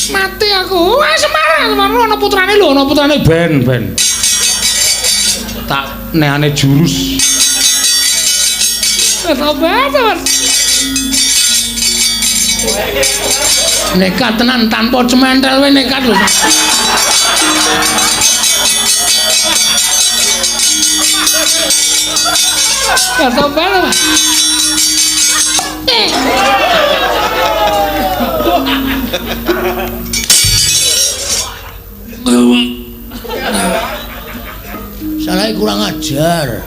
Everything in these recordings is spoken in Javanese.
Mati aku. Wah, Semar ana putrane lho, ana putrane ben. Tak neane jurus. Tobat. Nekat tenan tanpa cementel we nekat lho. Tobat. Salah kurang ajar.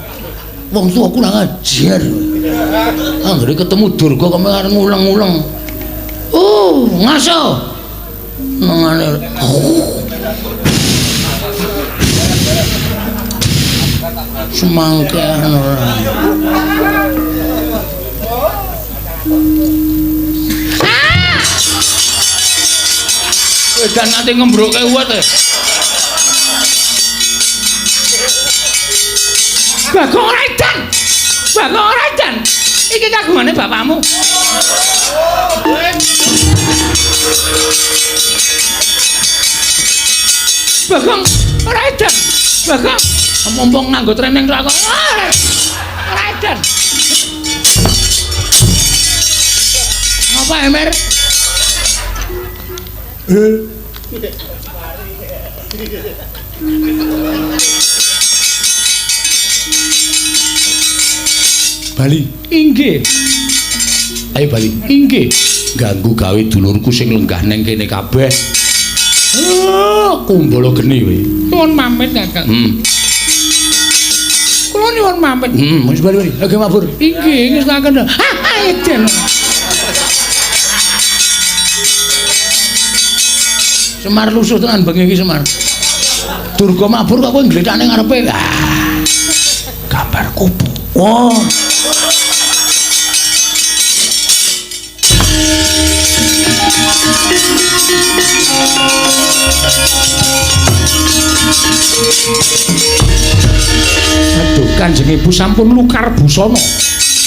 Wong tua kurang ajar. Anggere ketemu Durga kok arep ngulang-ulang. Ngaso. Nangane. Semangkean ora. Dan nanti ngembroke kuat e. Bagong Raden. Iki kagungane bapakmu. Bagong Raden. Mumpung nganggo training kok. Raden. Ngapa Emir? Bali, inggih. Ayo Bali, inggih. Ganggu gawe dulurku sing lenggah neng kene kabeh. Kumbala geni kowe. Nuwun pamit, Kakang. Kula nyuwun pamit. Wis Bali. Lagi mabur. Inggih, ngestaken. Eden. Semar lusuh tenan bengi iki Semar. Durga mabur kok kowe ngletane ngarepe. Gambar kupu. Oh. Aduh, Kanjeng Ibu sampun lukar busana.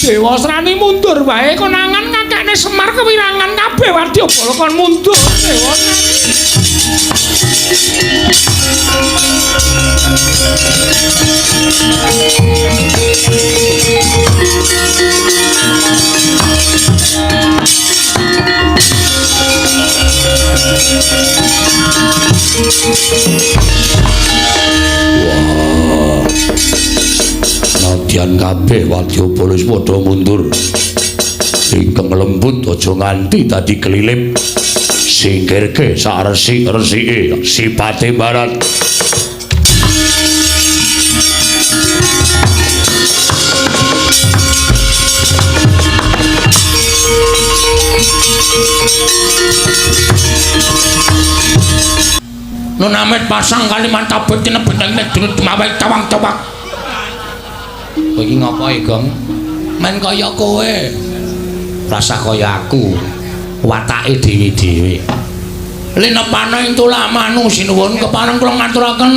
Dewa Srani mundur wae konangan kakekne Semar kewirangan kabeh Wadyabala kon mundur Dewa Nadyan kabeh Wadyabala wis padha mundur. Ingkang lembut aja nganti dadi kelilip. Singkirke sak resik-resike sipate barat. Nunamet pasang kaliman tabet tinebeteng dunut mawai tawang cobak. Kowe iki ngopo Gong? Men kaya kowe. Rasa kaya aku. Watake dhewe-dhewe. Linepana ing tulamanu sinuwun kepareng kula ngaturaken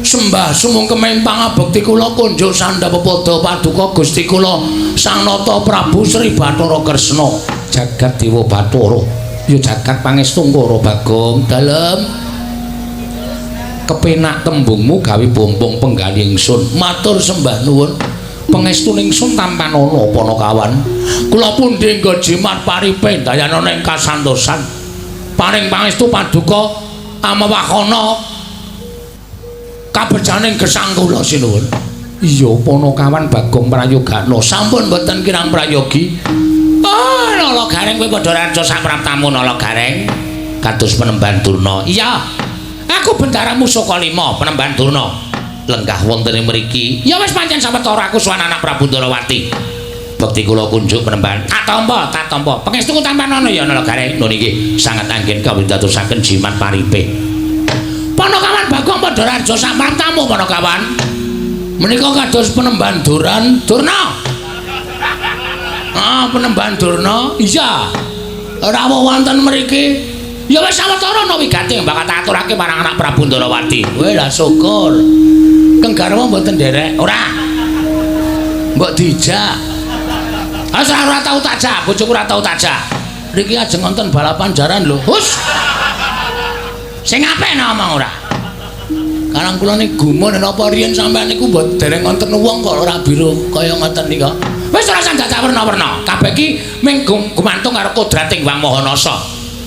sembah sumungkeming pangabekti kula kunjuk sandhapada paduka Gusti kula Sang Nata Prabu Sri Bathara Kresna jagat Dewa Bathara ya jagat pangestungkara Bagong dalem kepenak tembungmu gawe bombong penggali ingsun matur sembah nuwun pangestuning ingsun tampan ana Panakawan kula pundhe nggo jimat paripe dayana ing kasantosan paring pangestu paduka amawakana kabejaning gesang kula sinuwun iya Panakawan Bagong Prayogana sampun mboten kirang prayogi Nala Gareng kowe padha raja sapraptamu Nala Gareng kados Penemban Durna iya aku bendaramu Saka Lima Penemban Durna lenggah wonten ing mriki ya wis pancen sawetara aku suwan anak Prabu Ndarawati bekti kula kunjuk Penemban tak tampa pangestu tampan ana ya Nala Gareng lho niki sanget anggen kawidatosaken jimat paripe Panakawan Bagong padha raja sapraptamu Panakawan menika kados Penemban Durna Penemban Durna iya rawuh wonten mriki ya wis sawetara ana wigati bakal tak aturake marang anak Prabu Ndarawati. Weh lah syukur. Keng garwa mboten nderek. Ora. Mbok dijak. Ora tau tak jak, bojoku ora tau tak jak. Niki ajeng wonten balapan jaran lho. Hus. Sing apik ngomong ora. Karang kula niku gumun napa riyen sampean niku mbok dereng wonten wong kok ora biru kaya ngoten nika. Wis ora usah dadak werna-werna. Kabeh iki mung gumantung karo kodrating Wang Mahanasa.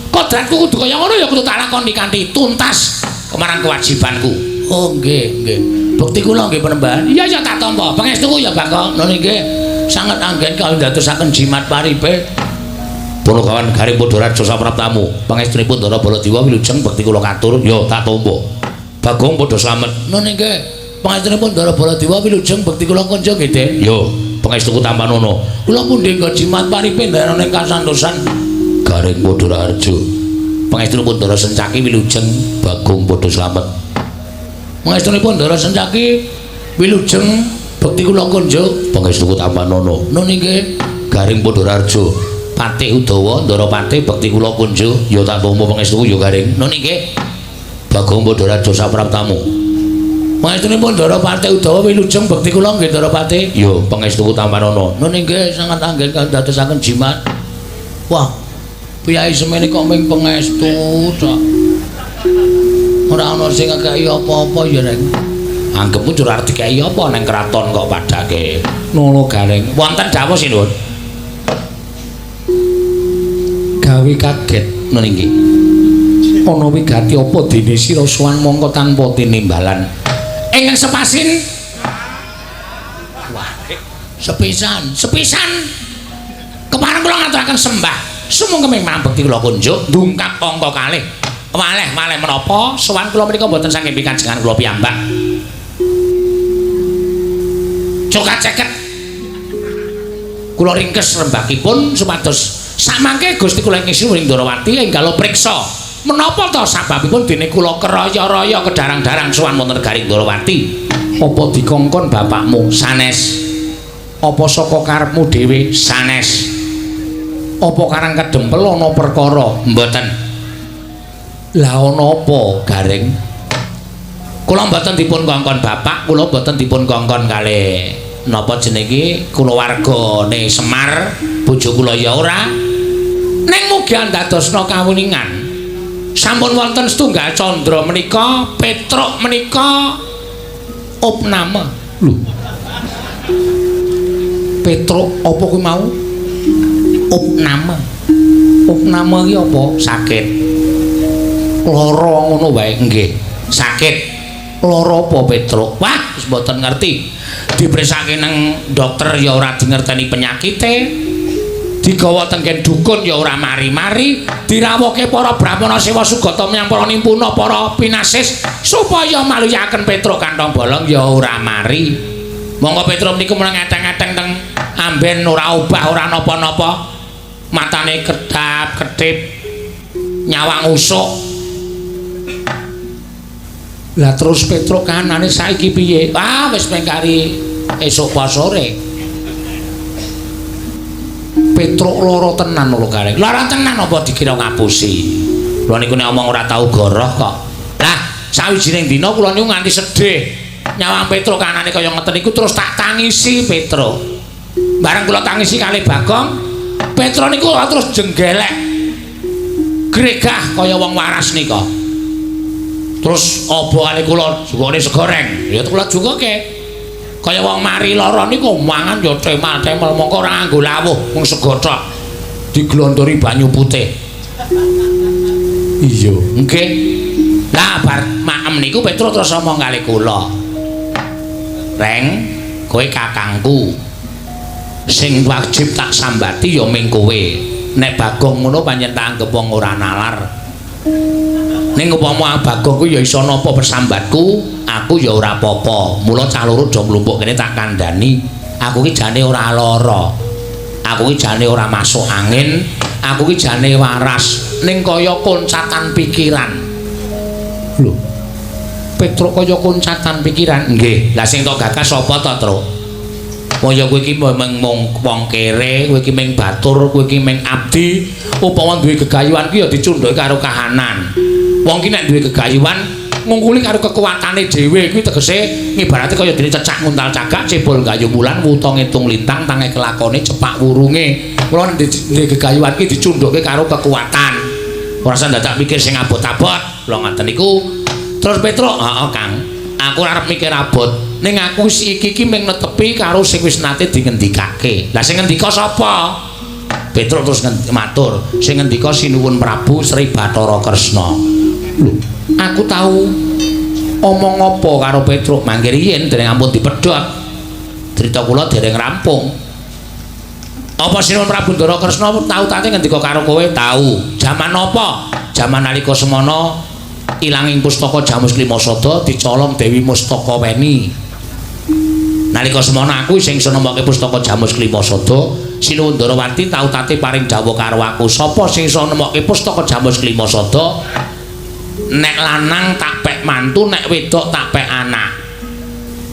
Kodratku kudu kaya ngono ya kudu tak lakoni kanthi tuntas kemarang kewajibanku. Oh nggih, nggih. Bukti kula nggih Panembahan. Iya ya tak tampa. Pangestuku ya Bakong. Nggih nggih. Sanget anggen kawula ndadosaken jimat paripe. Punakawan Garing Padaraja sapraptamu. Pangestunipun Ndara Baladewa wilujeng bekti kula katur ya tak tampa. Bagong padha slamet. Nggih. Pangestunipun Ndara Baladewa wilujeng bekti kula kanca nggih, Den. Ya, pangestuku tampanono. Kula pundhe nggo jimat paripe ndarane kasantosan Garing Padaraja. Pangestunipun Ndara Sencaki wilujeng Bagong padha slamet. Pangestunipun Ndara Sencaki wilujeng bekti kula kanca pangestuku tampanono. Nggih. Garing Padaraja. Patih Udawa Ndara Patih bekti kula kunjuk ya tak tampa pangestuku ya Garing. Nggih. Bagong Padaraja sapraptamu. Pangestunipun Ndara Patih Udawa wilujeng bekti kula nggih Ndara Patih. Ya pangestuku tampanono. Nggih sanget anggen dadosaken jimat. Wah. Piyai semene kok ming pangestu tok. Ora ana sing ngekeki apa-apa ya Reng. Anggepmu cura arep dikeki apa ning kraton kok padake. Ngono Garing. Wonten dawuh sinuwun. Gawe kaget niki. Ana wigati apa dene sira sowan mongko tanpa tinimbalan. Ing sepasin. Wah, sepisan. Kemarin kula ngaturaken sembah. Sumangga memang bekti kula kunjuk ndungkap angka kalih. Malih menapa sowan kula menika mboten saking pikajengan kula piyambak. Cokat ceket. Kula ringkes rembakipun supados samangke Gusti kula ngisi ing Ndarawati enggal priksa menapa to sababipun dene kula keraya-raya kedarang-darang sowan wonten Garing Ndarawati. Apa dikongkon bapakmu sanes? Apa saka karepmu dhewe sanes? Apa karang kedempel ana perkara? Mboten. Lah ana apa Garing? Kula mboten dipun kongkon bapak, kula mboten dipun kongkon kalih napa jenenge kulawargane Semar, bojo kula ya ora. Ning mugi andadosna kawuningan. Sampun wonten setunggal candra menika, Petruk menika opname. Lho. Petruk apa kuwi mau? Opname iki apa? Sakit. Lara ngono wae nggih. Sakit. Lara apa Petruk? Wah, wis mboten ngerti. Dipresake nang dokter ya ora dingerteni penyakite. Digawa tenggen dukun ya ora mari-mari. Dirawuhke para Brahmana Sewa Sugata menyang para nimpuna para pinasis supaya maluyaken Petruk kantong bolong ya ora mari. Monggo Petruk niku meneng ngeteng-ngeteng teng amben ora obah ora napa-napa. Matane kedap-kedip nyawang usuk. Lah terus Petruk kanane saiki piye? Ah wis mengkari esuk sore. Petruk lara tenan lho Garing. Lara tenan apa dikira ngapusi? Kula niku nek omong ora tau goroh kok. Lah sawijining dina kula niku nganti sedih. Nyawang Petruk kanane kaya ngeten niku terus tak tangisi Petruk. Bareng kula tangisi kalih Bagong, Petruk niku terus jenggelek. Gregah kaya wong waras nika. Terus obokane kula jukane segoreng. Ya kula jukoke. Kaya wong mari lara niku mangan ya temel-temel mongko ora nganggo lawuh, mung sego tok. Diglondori banyu putih. Iya, nggih. Lah bar maem niku Petruk terus ngomong kalih kula. Reng, kowe kakangku. Sing wajib tak sambati ya ming kowe. Nek Bagong ngono pancen tak anggap wong ora nalar. Ning upama Bagong ku ya iso napa persambatku, aku ya ora apa-apa. Mula cah loro do mlumpuk kene tak kandhani. Aku ki jane ora lara. Aku ki jane ora masuk angin. Aku ki jane waras. Ning kaya koncatan pikiran. Lho. Petruk kaya koncatan pikiran. Nggih. Lah sing tok gagas sapa to, Truk? Kaya kowe iki mung wong kere, kowe iki mung batur, kowe iki mung abdi. Upama duwe gegayuhan ki ya dicundhuke karo kahanan. Wong ki nek duwe gegayuhan ngungkuli karo kekuatane dhewe kuwi tegese ngibarate kaya dene cecak nguntal cagak cebol gayung wulan wuta ngitung lintang tange kelakone cepak wurunge. Mula nek gegayuhan ki dicundhuke karo kekuatan. Ora usah dadak mikir sing abot-abot. Lho ngoten niku. Terus Petruk, heeh Kang. Aku arep mikir abot. Ning aku iki mung netepi karo sing wis nate dingendikake. Lah sing ngendika sapa? Petruk terus matur, sing ngendika Sinuwun Prabu Sri Bathara Kresna. Lho, aku tahu omong apa karo Petruk mangke riyin dereng ampun dipedhot. Crita kula dereng rampung. Apa Sinuwun Prabu Ndara Kresna tahu tate ngendika karo kowe? Tahu. Jaman apa? Jaman nalika semana ilanging pustaka Jamus Klimasada dicolong Dewi Mustakaweni. Nalika semana aku sing iso nemokake pustaka Jamus Klimasada, Sinuwun Ndarawati tau tate paring dawuh karo aku, sapa sing iso nemokake pustaka Jamus Klimasada? Nek lanang tak pek mantu, nek wedok tak pek anak.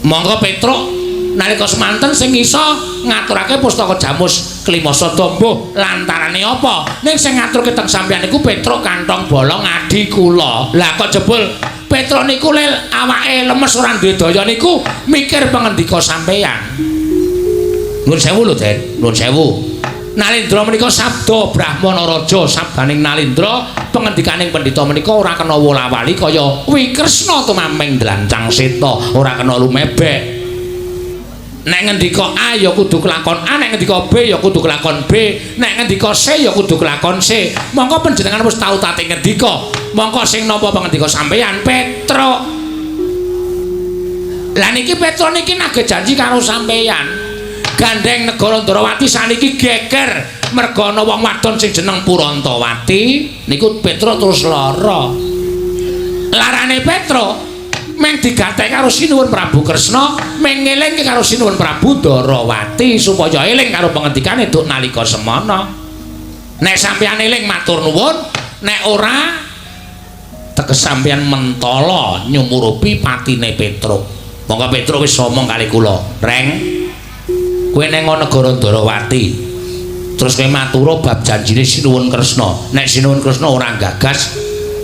Monggo Petruk nalika semanten sing iso ngaturake pustaka Jamus Klimasada mbuh lantarane apa? Ning sing ngaturke teng sampeyan niku Petruk kantong bolong adi kula. Lah kok jebul Petruk niku lil awake lemes ora duwe daya niku mikir pangendika sampeyan. Nuwun sewu lho, Den. Nuwun sewu. Nalindra menika sabda Brahmana Raja, sabdaning Nalindra pengendikaning pendhita menika ora kena wola-wali kaya Wikresna tumameng dlancang seta, ora kena lumebek. Nek ngendika A ya kudu kelakon A, nek ngendika B ya kudu kelakon B, nek ngendika C ya kudu kelakon C. Mongko panjenengan wis tau tate ngendika. Mongko sing napa pangendika sampeyan Petruk. Lah niki Petruk niki nagih janji karo sampeyan. Gandeng negara Ndarawati saniki geger merga ana wong wadon sing jeneng Purantawati. Niku Petruk terus lara. Larane Petruk meng digatek karo Sinuwun Prabu Kresna, meng ngelingke karo Sinuwun Prabu Ndarawati supaya eling karo pengendikane duk nalika semana. Nek sampeyan eling matur nuwun, nek ora teges sampeyan mentala nyumurupi patine Petruk. Monggo Petruk wis omong kali kula, Reng, kowe neng negara Ndarawati. Terus kowe matura bab janjine Sinuwun Kresna. Nek Sinuwun Kresna ora gagas,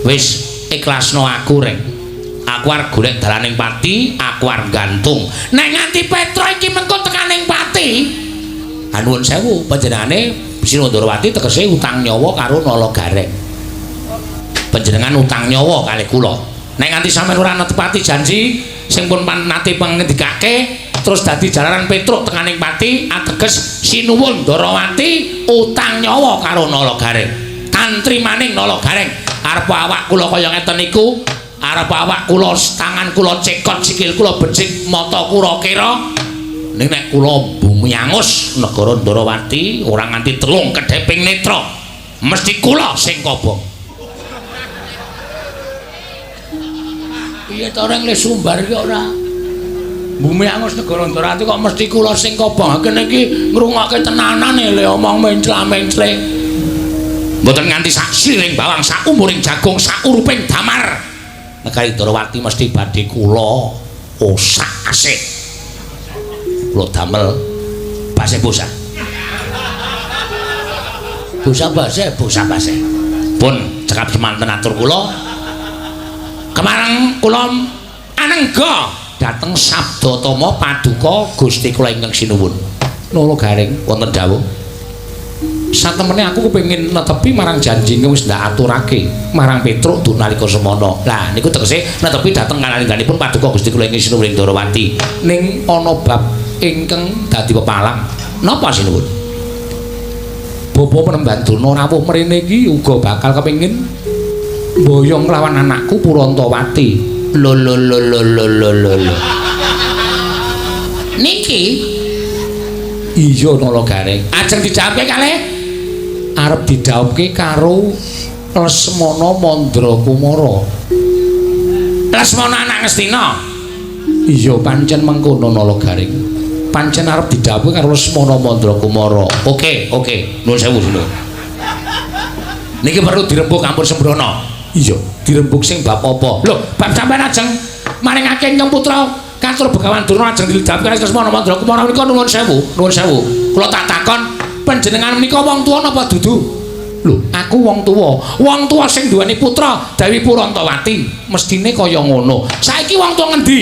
wis ikhlasno aku, Reng. Aku arep golek dalaning pati, aku arep gantung. Nek nganti Petruk iki mengko tekaning pati, nuwun sewu panjenengane Sinuwun Ndarawati tegese utang nyawa karo Nalagareng. Panjenengan utang nyawa kali kula. Nek nganti sampeyan ora netepati janji sing pun nate pangendikake, terus dadi jalaran Petruk tekaning pati, ateges Sinuwun Ndarawati utang nyawa karo Nalagareng. Tantri maning Nalagareng, arep awak kula kaya ngeten niku. Arep awak kula tangan kula cekot sikil kula becik mata kula kira ning nek kula bumi angus negara Ndarawati ora nganti telung kedheping netra mesti kula sing kobong. Iya ta ora le sumbar iki ora bumi angus negara Ndarawati kok mesti kula sing kobong. Kene iki ngrungokke tenanane le omong mencla-mencle. Mboten nganti sak siring bawang, sak umuring jagung, sak uruping damar. Negari Ndarawati mesti badhe kula osak asik. Kula damel base bosa. Bosa base. Pun cekap semanten atur kula. Kemareng kula anengga dhateng Sabdatama Paduka Gusti kula ingkang Sinuwun Nalagareng wonten dawuh. Satemene aku kepengin netepi marang janji ingkang wis ndak aturake marang Petruk duk nalika semana. Lah niku tegese netepi dhateng kalangganipun Paduka Gusti kula ingkang Sinuwun Ndarawati. Ning ana bab ingkang dadi pepalang. Napa Sinuwun? Bapa Penemban Durna rawuh mrene iki uga bakal kepengin mboyong lawan anakku Purantawati. Lho. Niki iya Nalagareng. Ajeng dijawabke kalih arep didhawuhke karo Lesmana Mandrakumara. Lesmana anak Ngastina. Iya pancen mengkono Nalagareng. Pancen arep didhawuhke karo Lesmana Mandrakumara. Oke. Nuwun sewu dulu. Niki perlu dirembuk ampun sembrono. Iya, dirembuk sing bab apa? Lho, bab sampeyan ajeng maringake Nyeng Putra Katur Begawan Durna ajeng dilidhawuhke karo Lesmana Mandrakumara menika nuwun sewu. Kula tak takon panjenengan menika wong tuwa napa dudu? Lho, aku wong tuwa. Wong tuwa sing duweni putra Dewi Purantawati, mestine kaya ngono. Saiki wong tuwa ngendi?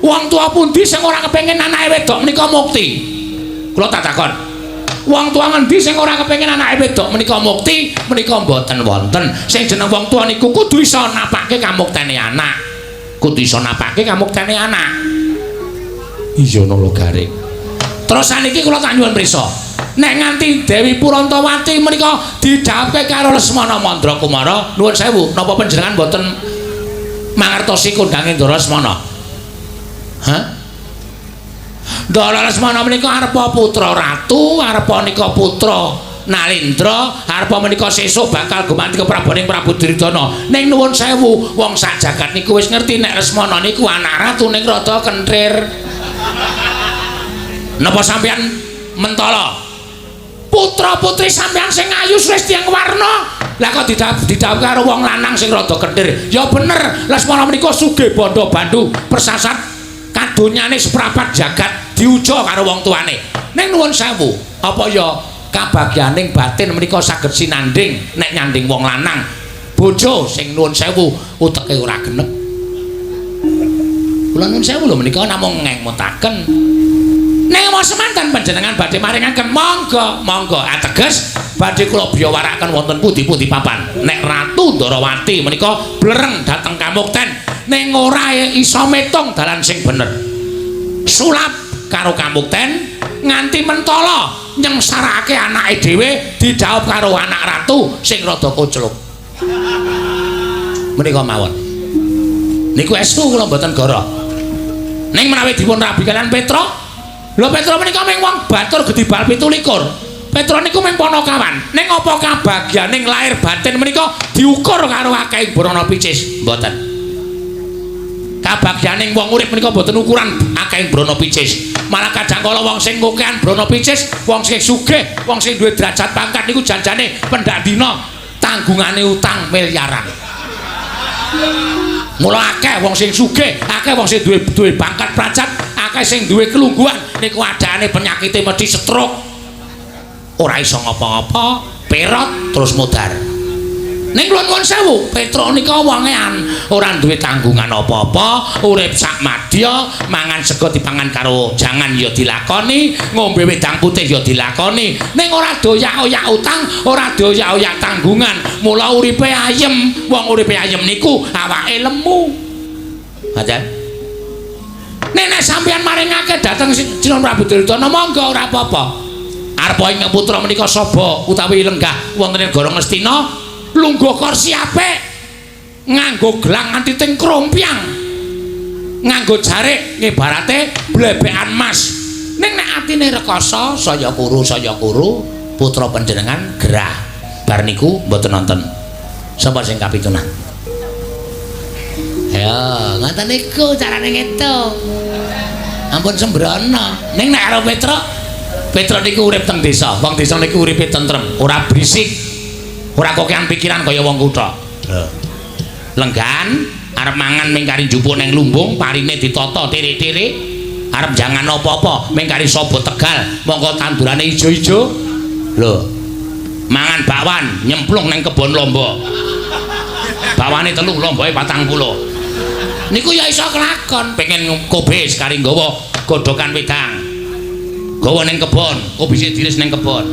Wong tuwa pundi sing ora kepengin anake wedok menika mukti? Kula tak takon. wong tua ngendi sing ora kepengin anake wedok menika mukti menika mboten wonten. Sing jeneng wong tua niku kudu iso napake kamuktene anak. Kudu iso napake kamuktene anak. Iya nolo garing. Terus saniki kula tak nyuwun prisa. Nek nganti Dewi Purantawati menika didhawuhke karo Lesmana Mandrakumara, nuwun sewu, napa panjenengan mboten mangertosi kondange Ndara Lesmana? Hah? Ndara Lesmana menika arepa putra ratu, arepa nika putra Nalindra, arepa menika sesuk bakal gumanti keprabaning Prabu Duryudana. Ning nuwun sewu, wong sak jagat niku wis ngerti nek Lesmana niku anak ratu ning rada kentrir. Napa sampeyan mentala? Putra-putri sampeyan sing ayu wis tiyang warna. Lah kok didhawuh karo wong lanang sing rada kenthir. Ya bener, Lesmana menika sugih bondo bandu, persasat kadonyane seprapat jagat diuja karo wong tuane. Ning nuwun sewu, apa ya kabagyaning batin menika saged sinanding nek nyanding wong lanang. Bojo sing nuwun sewu uteke ora genep. Kula nuwun sewu lho menika namung ngemutaken. Ning mau semanten panjenengan badhe maringaken monggo ateges badhe kula biyawaraken wonten pundi-pundi papan nek Ratu Ndarawati menika blereng dhateng kamukten ning ora iso metung dalan sing bener sulap karo kamukten nganti mentala nyengsarake anake dhewe didhawuh karo anak ratu sing rada kocluk menika mawon niku estu kula mboten goro ning menawi dipun rabi kalian Petra. Lho Petra menika mung wong batur gedibal 17. Petra niku mung Panakawan. Ning apa kabagyaning lair batin menika diukur karo akehing brana picis? Mboten. Kabagyaning wong urip menika mboten ukuran akehing brana picis. Malah kadang kala wong sing ngokehan brana picis, wong sing sugih, wong sing duwe derajat pangkat niku janjane pendak dina tanggungane utang miliaran. Mula akeh wong sing sugih, akeh wong sing duwe pangkat prajat, akeh sing duwe kelungguhan niku adane penyakite mesti stroke. Ora iso ngapa-ngapa, perot terus mudar. Ning kula nuwun sewu, Petra nika wongean, ora duwe tanggungan apa-apa, urip sak madya, mangan sego dipangan karo jangan ya dilakoni, ngombe wedang putih ya dilakoni. Ning ora doyak-oyak utang, ora doyak-oyak tanggungan. Mula uripe ayem, wong uripe ayem niku awake lemu. Aja. Nek sampeyan maringake dhateng Sinon Prabu Duryudana monggo ora apa-apa. Arepa ing putra menika Saba utawi lenggah wonten ing Negara Ngastina lungguh kursi apik nganggo gelang nganti ting krompiang nganggo jarik ngibarate blebekan mas ning nek atine rekoso saya kuru putra panjenengan gerah bar niku mboten nonton sapa sing kapitunan ya ngoten niku carane ngitung ampun sembrono ning nek karo Petra niku urip teng desa wong desa niku uripe tentrem ora berisik ora kokean pikiran kaya wong kutha. Lenggan arep mangan ming kari njupuk ning lumbung, parine ditata tirik-tirik, arep jangan apa-apa ming kari Saba Tegal, mongko tandurane ijo-ijo. Lho. Mangan bakwan nyemplung ning kebon lomba. Bakwane 3, lombae 40. Niku ya iso kelakon, pengen kobis kari nggawa godhokan wedang. Gawa ning kebon, kobise diris ning kebon.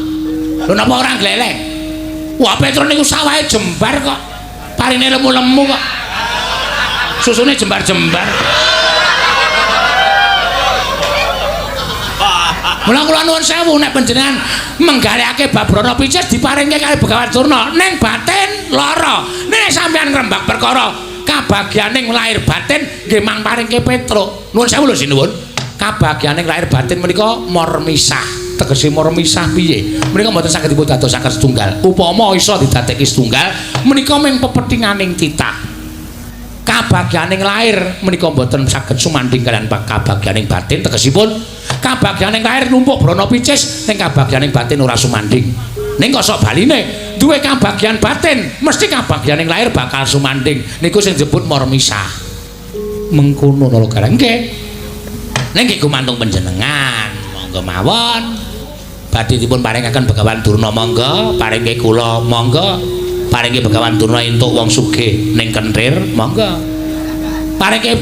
Lho napa ora glelek? Wah Petra niku sawahe jembar kok. Parine lemu-lemu kok. Susune jembar-jembar. Mula kula nuwun sewu nek panjenengan menggalekake bab brana picis diparingke kali Begawan Durna ning batin lara. Nek sampeyan ngrembak perkara kabagyaning lair batin nggih mang paringke Petra. Nuwun sewu lho sinuwun. Kabagyaning lair batin menika mor misah. Tegese mor misah piye? Menika mboten saged dipun dadosaken setunggal. Upama iso didadekke setunggal, menika mung pepethinganing titah. Kabagyaning lair menika mboten saged sumandhing kaliyan kabagyaning batin tegesipun kabagyaning lair numpuk brana picis ning kabagyaning batin ora sumandhing. Ning kok sok baline duwe kabagyan batin, mesti kabagyaning lair bakal sumandhing. Niku sing disebut mor misah. Mengkono lho Gareng nggih. Ning nggih gumantung panjenengan, monggo mawon. Badhe dipun paringaken Begawan Durna monggo, paringke kula monggo, paringke Begawan Durna entuk wong sugih ning Kentir monggo. Paringke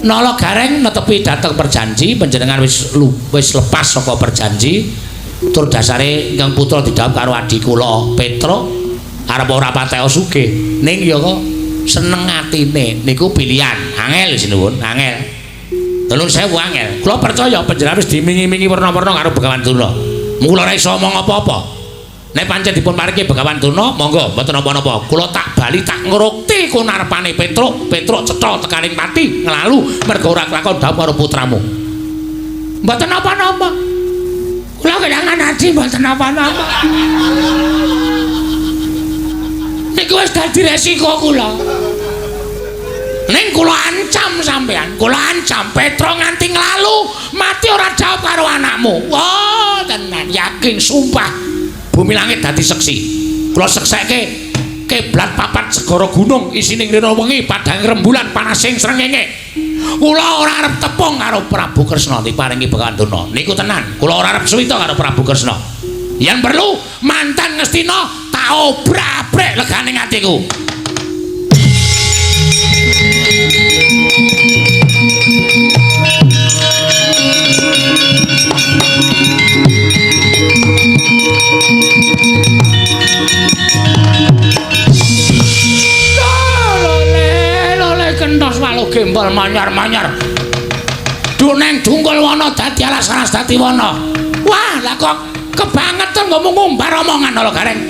Nala Gareng netepi dhateng perjanji panjenengan wis lepas saka perjanji Tur dasare ingkang putra didhawuh karo adhi kula Petro arep ora patek sugih ning ya kok seneng atine niku pilihan angel sinuwun angel. Nuwun sewu angel. Kula percaya panjenengan wis dimingi-mingi werna-werna karo Begawan Durna. Mula ora iso omong apa-apa. Nek pancen dipun paringi Begawan Durna, monggo mboten napa-napa. Kula tak bali tak ngrukti kunarepane Petruk cetha tekaning mati nglalu mergo ora kelakon dawuh karo putramu. Mboten napa-napa. Kula kelangan ati mboten napa-napa. Niku wis dadi resiko kula. Ning kula ancam sampean, kula ancam Petro nganti nglalu mati ora jawab karo anakmu. Wah, tenan yakin sumpah. Bumi langit dadi seksi. Kula seksekke kiblat papat segara gunung isine ngrena wengi padang rembulan panasing srengenge. Kula ora arep tepung karo Prabu Kresna diparingi Begawan Durna. Niku tenan, kula ora arep suwita karo Prabu Kresna. Yen perlu mantan Ngastina tak obrak-abrik legane atiku. Kentos waluh gembol manyar-manyar. Duneng dungkul wana dadi alas-alas dadi wana. Wah, lah kok kebangetan ngomong ngumbar omongan ala gareng.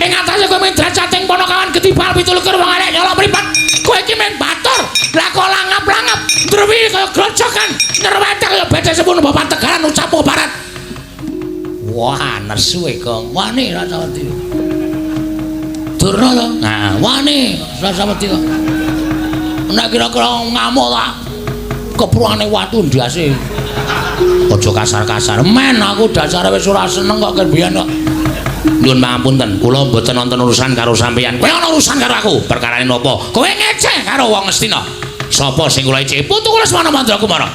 Ing atase kowe men drajating Ponokawan Gedibal 17 wong elek nyolok mripat. Kowe iki men batur. Lah kok langap-langap druwi kaya grojokan, nyerwetek kaya becek sepun bapak tegaran ucap barat. Wah, nesu e kok. Wani Rasawati. Durna to? Nah, wani Rasawati kok. Nek kira-kira ngamuk tak kepruane watu ndase. Aja kasar-kasar. Men aku dasare wis ora seneng kok kebiyen kok. Nyuwun pangapunten, kula mboten wonten urusan karo sampeyan. Kowe ana urusan karo aku. Perkarane napa? Kowe ngeceh karo wong Ngastina. Sapa sing kula eceh? Putu kula Semana Mandrakumara.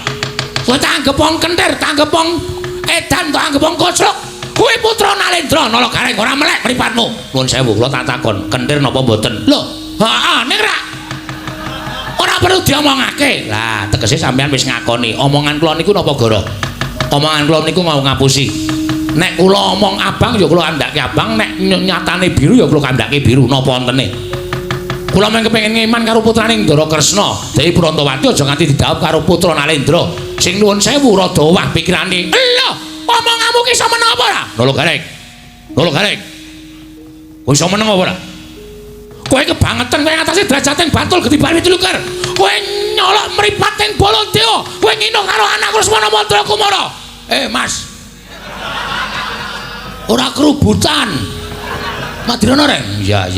Kowe tanggep wong kentir, tanggep wong edan, tanggep wong kocrok. Kowe putra Nalendra, Nalagareng ora melek mripatmu. Nuwun sewu, kula tak takon, kentir napa mboten? Lho, heeh, ning ra ora perlu diomongake. Lah, tegese sampean wis ngakoni, omongan kula niku napa gara? Omongan kula niku mau ngapusi. Nek kula omong abang ya kula andhake abang, nek nyatane biru ya kula kandhake biru, napa wontene? Kula men kepengin ngeman karo putrane Ndara Kresna, Dewi Brantawati aja nganti didhawuh karo putra Nalendra. Sing nuwun sewu rada owah pikirane. Lho, omonganmu ki iso meneng apa ora? Nalagareng. Nalagareng. Kowe iso meneng apa ora? Kowe kebangetan kowe ngatasi drajating Batul Gedibal 17. Kowe nyolok mripating Baladewa. Kowe ngino karo anakku Semana Mandrakumara. Mas. Ora kerubutan. Madirana Reng? Iya.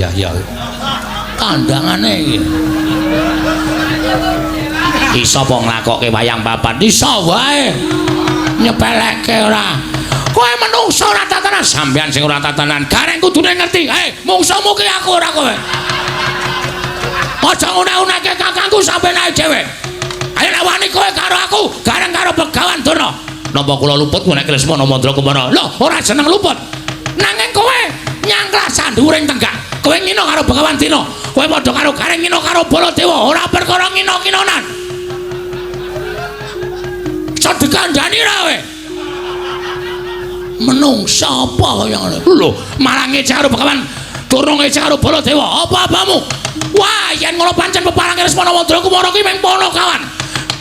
Kandhangane iki. Iso apa nglakokke wayang papan? Iso wae. Nyepelekke ora. Kowe menungso ora tatanan, sampean sing ora tatanan. Gareng kudune ngerti. Mungsuhmu ki aku ora kowe. Aja ngune-uneke kakangku sampeyan ae dhewe. Ayo nek wani kowe karo aku, gareng karo Begawan Durna. Napa kula luput nek Lesmana Mandrakumara? Lho, ora jeneng luput. Nanging kowe nyangklas sanduring tenggak. Kowe ngino karo Begawan Durna. Kowe padha karo gareng ngino karo Baladewa, ora perkara ngino-nginonan. Iso dikandhani ra kowe? Menungsa apa kaya ngene? Lho, malah ngecek karo Begawan Durna ngecek karo Baladewa. Apa-apamu? Wah, yen ngono pancen peparange Lesmana Mandrakumara kuwi mung Ponokawan.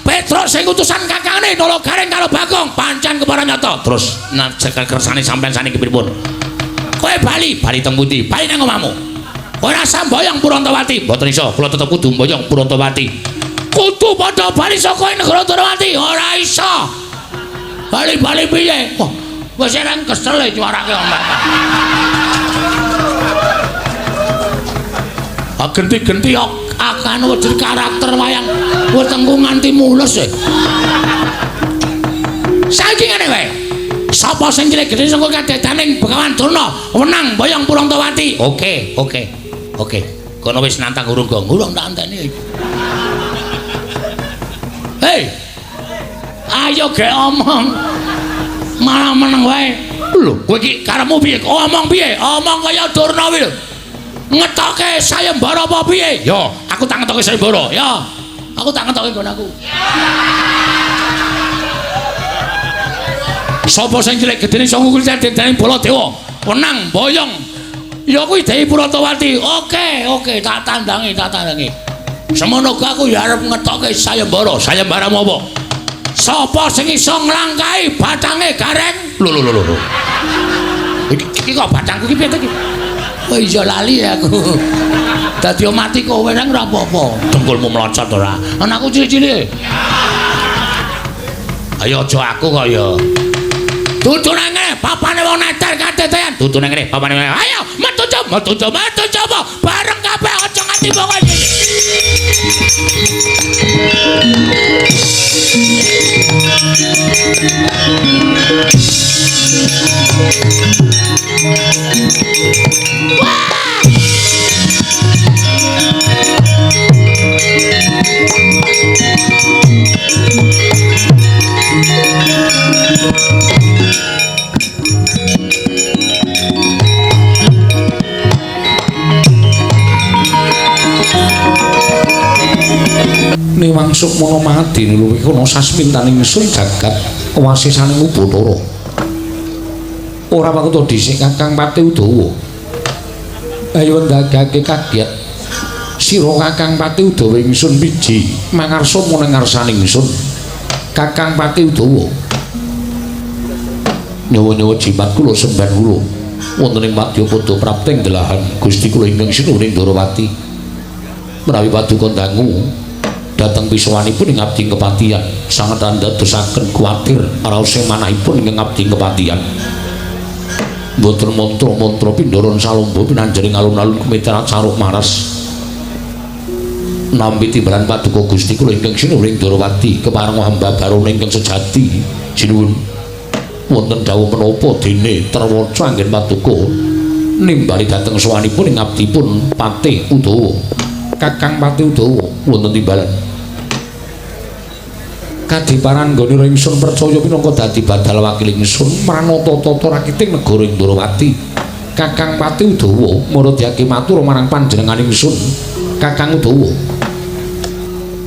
Petruk sing utusan kakangane Nalagareng karo Bagong pancen kepara nyata. Terus cekel kersane sampean saniki pripun? Kowe bali teng pundi? Bali nang omahmu. Kowe ora sambayang Purantawati. Mboten iso, kula tetep kudu mboyong Purantawati. Kudu padha bali saka negara Durawati. Ora iso. Bali piye? Wah, wis ereng kesel e nyuarake ombak. Genti-genti akan wedi karakter wayang wetengku nganti mulus e. Saiki ngene wae. Sapa sing cilik-cilik saka kadedaning Begawan Durna wenang mboyong Purantawati. Oke. Kono wis nantang urung tak anteni. Hei. Ayo ge omong. Malah meneng wae. Lho, kowe iki karepmu piye? Omong piye? Omong kaya Durna kuwi lho. Ngetoke sayembara apa piye? Yo, aku tak ngetoke sayembara. Ya. Aku tak ngetoke nggon aku. Sapa sing cilik gedene iso ngukul dadene Baladewa? Wenang, boyong. Ya kuwi Dewi Puratawati. Oke, tak tandangi. Semono aku ya arep ngetokke sayembara apa? Sapa sing iso nglangkahi batange gareng? Lho. Iki kok batangku iki piye iki? Oh iya lali aku. Dadi mati kowe nang ora apa-apa. Dengkulmu mlocot ora. Anakku cilik-cilik. Ayo aja aku kok ya. Dudu nang ngene, papane wong neter katetean. Dudu nang ngene, papane. Ayo, metu coba. Bareng kabeh aja nganti bongol iki. Niwang Sukmana mati luwih ana sasmintaning ingsun jagat wasisaning Bathara. Ora wakuta dhisik Kakang Pati Udawa. Ayo ndagake kaget. Sira Kakang Pati Udawa ingsun piji mangarsa meneng ngarsaning ingsun. Kakang Pati Udawa. Nyawa-nyawa jimat kula semban kula wonten ing Madyapada prapting delahan Gusti kula ingkang sinuhing Ndarawati. Menawi paduka dangu dateng pisuwanipun ing abdi kepatihan sanget ndadosaken kuwatir raos sing manahipun ing abdi kepatihan. Mboten mantra-mantra pindharan salomba pinanjering alun-alun kumitrat saruk maras. Nampi timbalan paduka Gusti kula ingkang sinuhing Ndarawati kepareng hamba barone ingkang sejati sinuwun. Wonten dawuh menapa dene terwaca anggen paduka nimbali dhateng sawanipun ing abdipun Pati Udawa. Kakang Pati Udawa wonten timbalan kadiparan nggone ingsun percaya pinangka dadi badal wakil ingsun mranata tata rakiting negara Ndarawati. Kakang Pati Udawa murudyake matur marang panjenengan ingsun Kakang Udawa.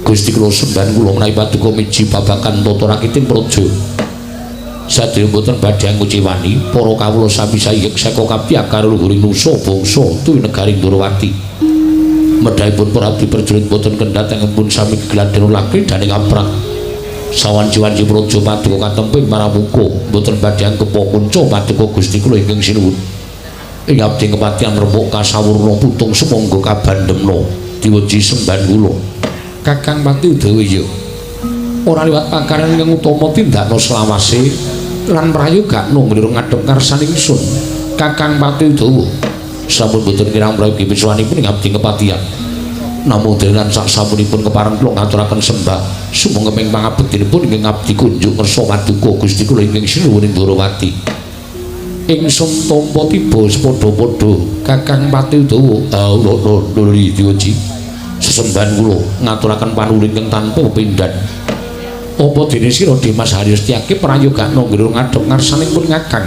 Gusti kula sembahan kula menawi paduka miji babagan tata rakiting praja sadaya boten badhe nguciwani para kawula sami sayek saka kapiyakar luhuring nusa bangsa tuwi negari Ndarawati. Medhaipun para abdi prajurit boten kendhatengen pun sami gegladhen lakri daning aprak. Sawanci-wanci praja paduka katemping maramuka boten badhe angkepa kunca paduka Gusti kula ingkang sinuwun. Ing abdi kepatihan rembug kasawurna putung sumangga kabandhemna diweji sembahan kula. Kakang Pati Udawa ya. Ora liwat pakaran ingkang utama tindakna selawase lan prayogakna nglirung ngadhep karsaning ingsun. Kakang Pati Udawa sampun boten kirang prayogi pisuwanipun ing abdi kepatihan. Namung delengan sasampunipun kepareng kula ngaturaken sembah sumangga ping pangabektinipun ingkang abdi kunjuk ngersa paduka Gusti kula ingkang sinuwuning Ndarawati. Ingsun tampa tiba padha-padha Kakang Pati Udawa. Lho diweji sesembahan kula ngaturaken panuwun ingkang tanpa pindhan. Apa dene sira Dimas Haryostyaki prayogakna nggirung ngadhep ngarsanipun Kakang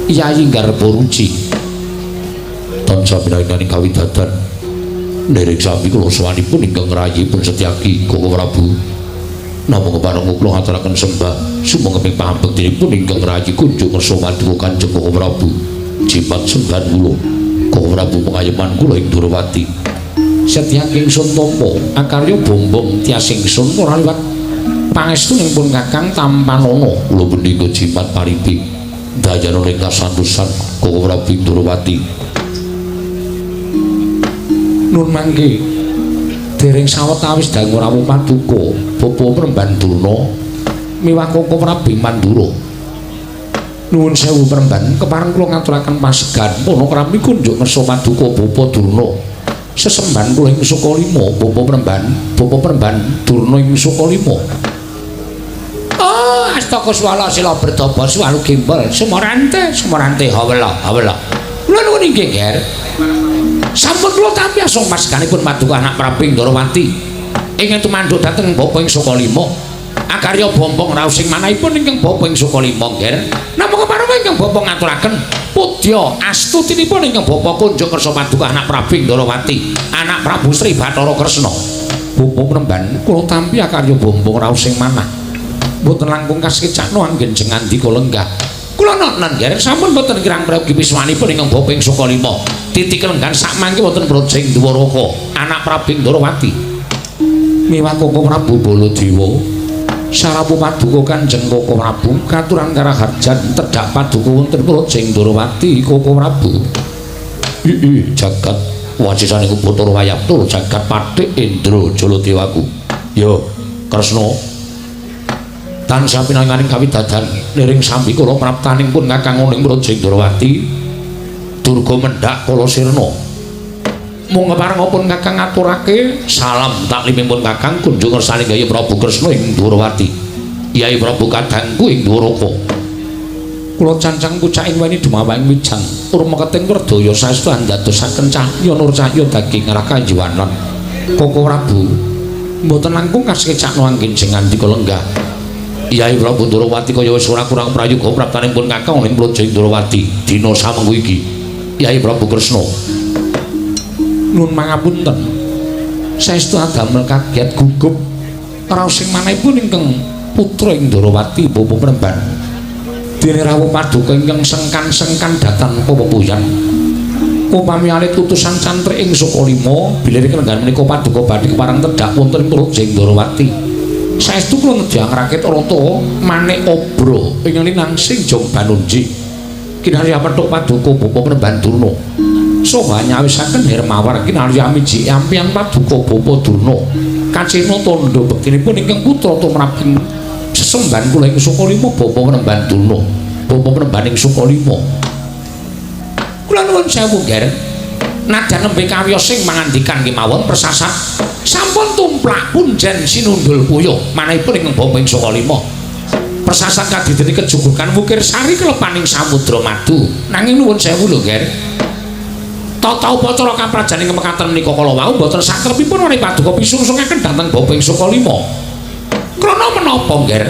Yayi Garbaruci. Tansah pinanganing kawidadan nderek sami kula sawanipun ingkang rayipun Setyaki Koko Prabu. Namung kepareng kula ngaturaken sembah sumangga ping pangabektinipun ingkang rayi kunjuk ngersa paduka Kanjeng Koko Prabu. Jimat sembahan kula Koko Prabu pengayeman kula ing Ndarawati. Setyaki ingsun tampa akarya bombong tias ingsun ora liwat pangestunipun Kakang Tampanana. Kula punika jimat paripi dayana ing kasantosan Koko Prabu Ndarawati. Nun mangke dereng sawetawis dangu rawuh paduka Bapa Premban Durna miwah Koko Prabu Mandura. Nuwun sewu Premban kepareng kula ngaturaken pasegan ana krami kunjuk ngersa paduka Bapa Durna. Sesembahan kula ing Sukalima Bapa Premban Durna ing Sukalima. Oh, astaka swala sila bertapa swalu gimbal Semorante hawela. Kula nuwun inggih Ger. Sampun kula tampi asong maskanipun paduka anak Prabu Ndarawati ingkang tumandhuk dhateng bapa ing Sukalima. Akarya bombong raos sing manahipun ingkang bapa ing Sukalima Ger. Namung kepareng ingkang bapa ngaturaken pudya astutinipun ingkang bapa kunjuk kersa paduka anak Prabu Ndarawati, anak Prabu Sri Bathara Kresna. Bapa Premban kula tampi akarya bombong raos sing manah mboten langkung kasekecakno anggen jengandika lenggah. Kula nonan nggih sampun mboten kirang prayogi piswanipun ingkang bapa ing Sukalima. Titik lenggan sak mangke wonten Brojeng Dwaraka, anak Prabu Ndrawati. Miwah Koko Prabu Baladewa. Sarapu paduka Kanjeng Koko Prabu katuran karaharjan tedhak paduka wonten Brojeng Ndrawati Koko Prabu. Jagat wacisane Bathara Wayaptur jagat Pathik Indra Jaladewaku. Yo Kresna tansah pinanganing kawidadan liring sambi kula praptaning pun Kakang ing Brojeng Ndrawati durga mendhak kala sirna. Mung keparengipun Kakang ngaturake salam taklimipun Kakang kunjung ngersani Kyai Prabu Kresna ing Ndrawati. Kyai Prabu kadangku ing Dwaraka. Kula cancang pucaking weni dumawahing wijang urmeketing werdaya saestu andadosaken cahya nur cahya daging rakayiwanan. Koko Prabu mboten langkung kasekecakno anggen sing ngandika lenggah. Kyai Prabu Ndrawati kaya wis ora kurang prayoga praptanipun Kakang ing Brojeng Ndrawati dina samengko iki. Kyai Prabu Kresna nun mangapunten saestu adamel kaget gugup raos sing manahipun ingkang putra ing Ndrawati bapa Premban dene rawuh paduka ingkang sengkan-sengkan dhateng pepuyan upami alit utusan cantrik ing Sukalima bilih kenengan menika paduka badhe kepareng tedhak wonten ing Brojeng Ndrawati. Saestu kula nedhang rakit rata manik obro ing linangsing Jong Banunji kinarya petuk paduka bapa Premban Durna saha nyawisaken Hermawar kinarya miji ampiang paduka bapa Durna kacena tandha bektinipun ingkang putra tumraping sesemban kula ing Sukalima bapa Premban Durna bapa Premban ing Sukalima. Kula nuwun sewu nggih nadyan nembe kawiyos sing mangandikan kemawon persasat sampun tumplak punjen sinundul puyuh manahipun ing bapa ing Sukalima. Persasat kadidene kejugukan wukir sari kelepaning samudra madu nanging nuwun sewu lho nggih. Tata upacara kaprajaning mekaten menika kala wau boten sakrepipun menawi paduka pisungsungaken dhateng bapa ing Sukalima. Krana menapa nggih?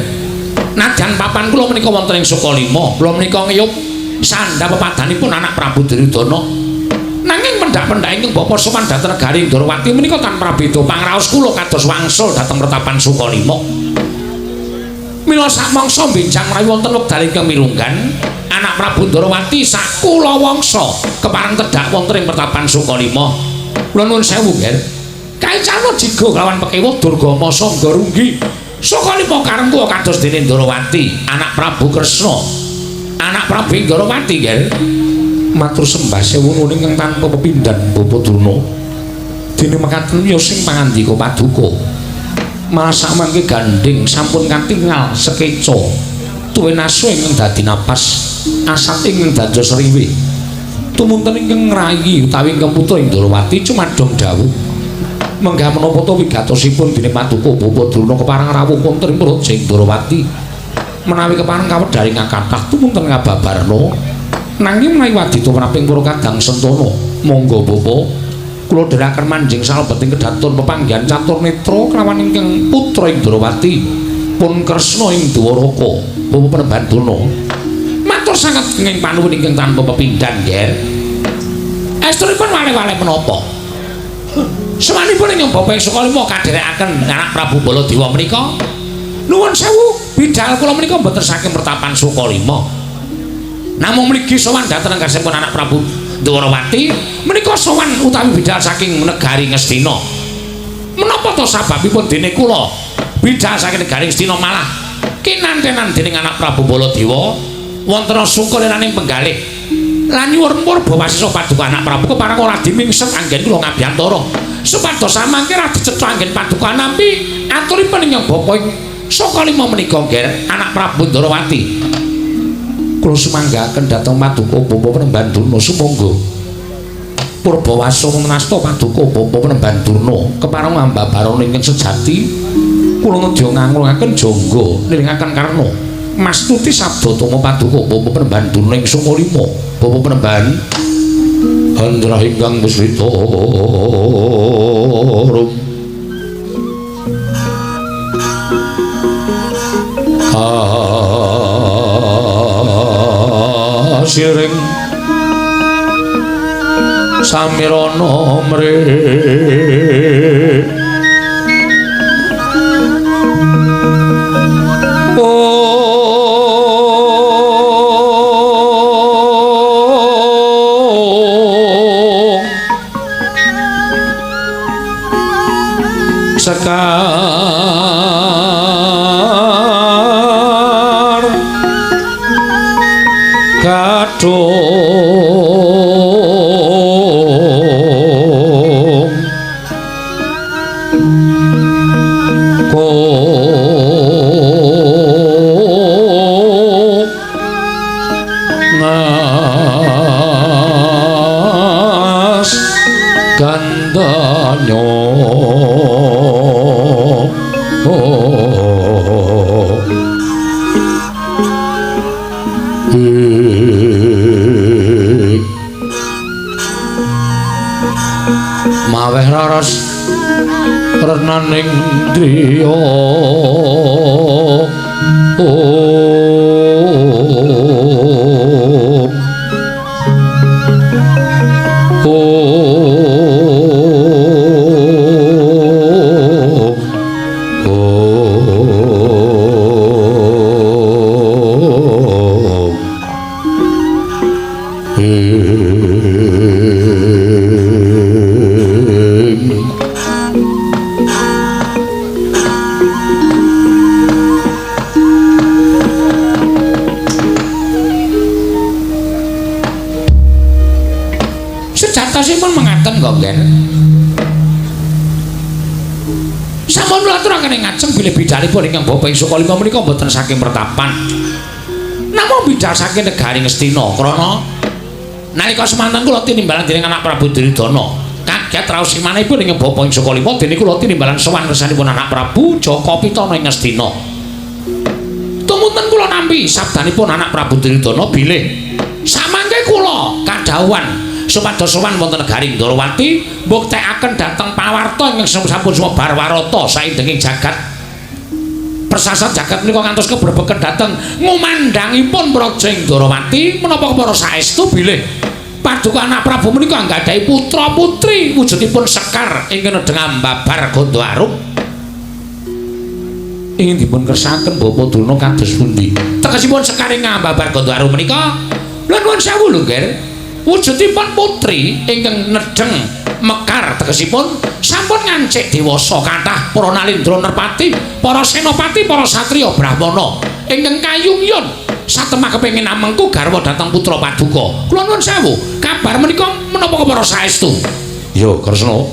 Nadyan papan kula menika wonten ing Sukalima, kula menika ngiyup sandhap pepadanipun anak Prabu Duryudana. Nanging pendak-pendak ingkang bapa sowan dhateng negari Ndrawati menika tanpa beda pangraos kula kados wangsul dhateng pretapan Sukalima. Mila sak mangsa benjang rawi wonten wekdal ingkang mirunggan anak Prabu Ndrawati sak kula wangsa kepareng tedhak wonten ing pretapan Sukalima. Kula nuwun sewu nggih. Kaicana jiga kelawan pekewo Durgama Sangga Runggi. Sukalima karengku kados dene Ndrawati, anak Prabu Kresna. Anak Prabu Ndrawati nggih. Matur sembah sewu nuwun ingkang tanpa pepindhan Bapa Durna. Dene mekaten ya sing pangandika paduka. Malah samangke gandeng sampun katingal sekeca. Tuwin asu ingkang dadi napas, asat ingkang dados riwe. Tumunten ingkang ngrayi utawi ingkang putra Ndrawati cumadong dawuh. Menggah menapa to wigatosipun dene paduka Bapa Durna kepareng rawuh wonten ing Brojeng Ndrawati. Menawi kepareng kawedharing kathah tumunten ngababarna. Nanging menawi wadita praping para kadang sentana, monggo Bapa kula dherekaken manjing salebeting kedaton pepanggihan catur netra kelawan ingkang putra Ndrawati pun Kresna ing Dwaraka Bapa Premban Durna. Matur sanget ing panuwun ingkang tanpa pepindhan nggih. Estunipun wale-wale menapa? Sawanipun ing Bapa ing Sukalima kadherekaken anak Prabu Baladewa menika. Nuwun sewu, bidhal kula menika mboten saking pertapan Sukalima. Namung mligi sowan dhateng karsanipun anak Prabu Ndrawati menika sowan utawi bidhal saking negari Ngastina. Menapa to sababipun dene kula bidhal saking negari Ngastina malah kinantenan dening anak Prabu Baladewa wonten sungkuliraning penggalih lan nyuwun purba wasisa paduka anak Prabu kepareng ora dimingset anggen kula ngabiyantara supados samangke ra dicetha anggen paduka nampi aturipun ing bapa ing Sukalima menika nggih anak Prabu Ndrawati. Kula sumanggaken dhateng paduka Bapa Premban Durna sumangga purba wasa menasta paduka Bapa Premban Durna kepareng ambabarana ingkang sejati kula nedya ngangulungaken jangga niringaken karna mastuti sabda tama paduka Bapa Premban Durna ing Sukalima. Bapa Premban Handra ingkang musrita rum siring samirana mrih sekar kadung ngas gandanyo maweh raras renaning driya sejatosipun mengaten kok Gen. Sampun kula aturaken ing ngajeng bilih bidalipun ingkang Bapak ing Sukalima menika boten saking pertapan. Namung bidal saking negari Ngastina krana nalika semanten kula tinimbalan dening anak Prabu Duryudana. Kaget raosimanipun ing Bapak ing Sukalima dene kula tinimbalan sowan kersanipun anak Prabu Jaka Pitana ing Ngastina. Tumunten kula nampi sabdanipun anak Prabu Duryudana bilih samangke kula kadhawuhan supados sowan wonten negari Ndrawati mbuktekaken dhateng pawarta ingkang sampun sumebar warata saindenging jagat. Persasat jagat menika ngantos kebrebeken dhateng ngumandhangipun praja ing Ndrawati menapa para saestu bilih paduka anak Prabu menika anggadhahi putra putri wujudipun Sekar ingkang nedheng ambabar Gandhawarum. Ingin dipun kersakaken Bapak Durna kados pundi? Tegesipun Sekar ing ambabar Gandhawarum menika lha nuwun sewu lho, Ger. Wujudipun putri ingkang nedheng mekar tegesipun sampun ngancik dewasa kathah para nalindra nerpati, para senopati, para satriya brahmana ingkang kayungyon satemah kepengin amengku garwa dhateng putra paduka. Kula nuwun sewu, kabar menika menapa para saestu? Ya, Kresna.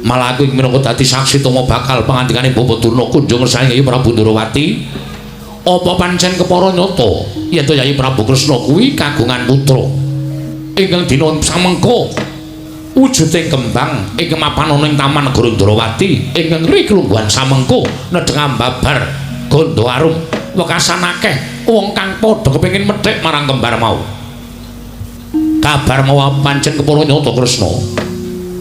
Malah aku ing minangka dadi saksi tama bakal pangandikane Bapak Durna kunjung ngersani Yayi Prabu Ndrawati. Apa pancen kepara nyata yen to Yayi Prabu Kresna kuwi kagungan putra ingkang dina samengko wujuding kembang ingkang mapan ana ing taman negara Ndrawati ingkang riklungguhan samengko nedheng ambabar Gandhawarum wekasan akeh wong kang padha kepengin methik marang kembar mau. Kabar mau pancen kepara nyata Kresna.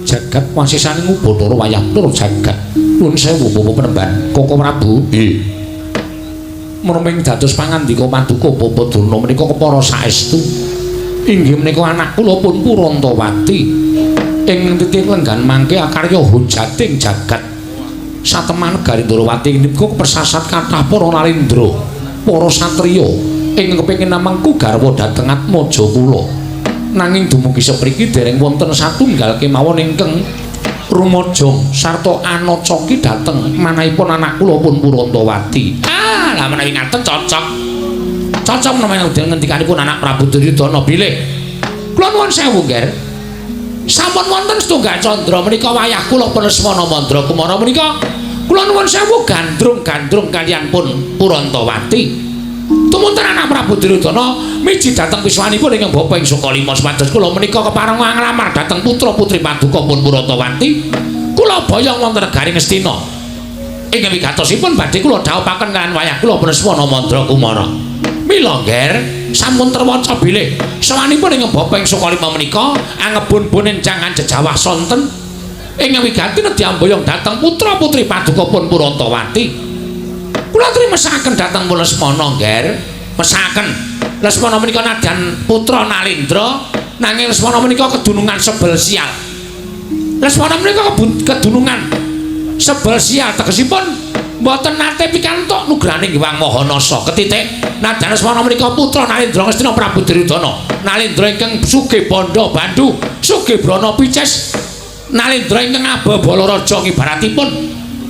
Jagat wasisane ngubadara wayah tur jagat. Nuwun sewu Bapak Penemban Koko Prabu. Nggih. Menawi dados pangandika paduka Bapak Durna menika kepara saestu. Inggih menika anak kula pun Purantawati ing titik lenggan mangke akarya hujating jagat satemah negari Ndrawati menika persasat kathah para nalindra para satriya ing kepengin namengku garwa dhateng atmaja kula nanging dumugi sepriki dereng wonten satunggal kemawon ingkang rumajang sarta anacoki dhateng manahipun anak kula pun Purantawati. Lah menawi ngaten cocok menawi ngendikanipun anak Prabu Duryudana bilih kula nuwun sewu Ger sampun wonten setunggal candra menika wayah kula Lesmana Mandra Kumara menika kula nuwun sewu gandrung-gandrung kaliyan pun Purantawati tumunten anak Prabu Duryudana miji dhateng piswanipun ingkang Bapak ing Sukalima supados kula menika kepareng nglamar dhateng putra-putri paduka pun Purantawati kula boyong wonten negari Ngastina ingkang wigatosipun badhe kula dhawuhaken kaliyan wayah kula Lesmana Mandra Kumara. Mila Ger sampun terwaca bilih sawanipun ing Bapak ing Sukalima menika angebun-bun encangan jejawah sonten ingkang wiganti diamboyong dhateng putra-putri paduka pun Purantawati. Kula trimesakaken dhateng Lesmana Ger, mesakaken Lesmana menika nadyan putra Nalindra nanging Lesmana menika kedunungan sebel sial. Lesmana menika kedunungan sebel sial tegesipun mboten nate pikantuk nugraning Hyang Mahanasa ketitik nadyan Lesmana menika putra Nalindra Ngastina Prabu Duryudana Nalindra ingkang sugih bandha bandhu sugih brana pices Nalindra ingkang ababala raja ngibaratipun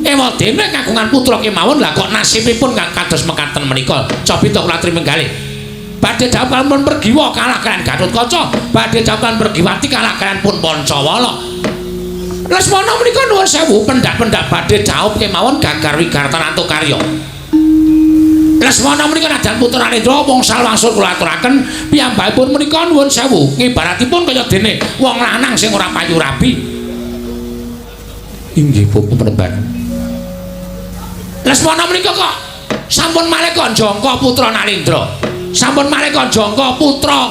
ewadene kagungan putra kemawon lah kok nasibipun kados mekaten menika Copita kula aturi menggalih badhe dawuh pun Pergiwa kalah kaliyan Gatotkaca badhe dawuh Pergiwati kalah kaliyan pun Pancawala Lesmana menika nuwun sewu pendak-pendak badhe jawab kemawon gagar wigartan antuk karya Lesmana menika najan putra Narendra wangsul wangsul kula aturaken piyambakipun menika nuwun sewu ngibaratipun kaya dene wong lanang sing ora payu rabi. Inggih Bapak Penemban. Lesmana menika kok sampun malih Jangka putra Narendra. Sampun malih Jangka putra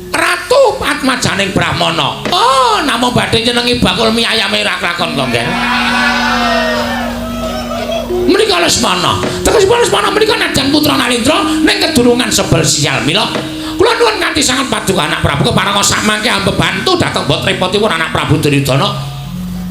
Ratu Padmajaning Brahmana. Oh, namung badhe nyenengi bakul mie ayam merah lakon kok nggih. Menika Lesmana tegesipun Lesmana menika najan putra Narendra ning kedurungan sebel sial mila kula nuwun kanthi sanget paduka anak Prabu kepareng sak mangke ambebantu dhateng mbok repotipun anak Prabu Duryudana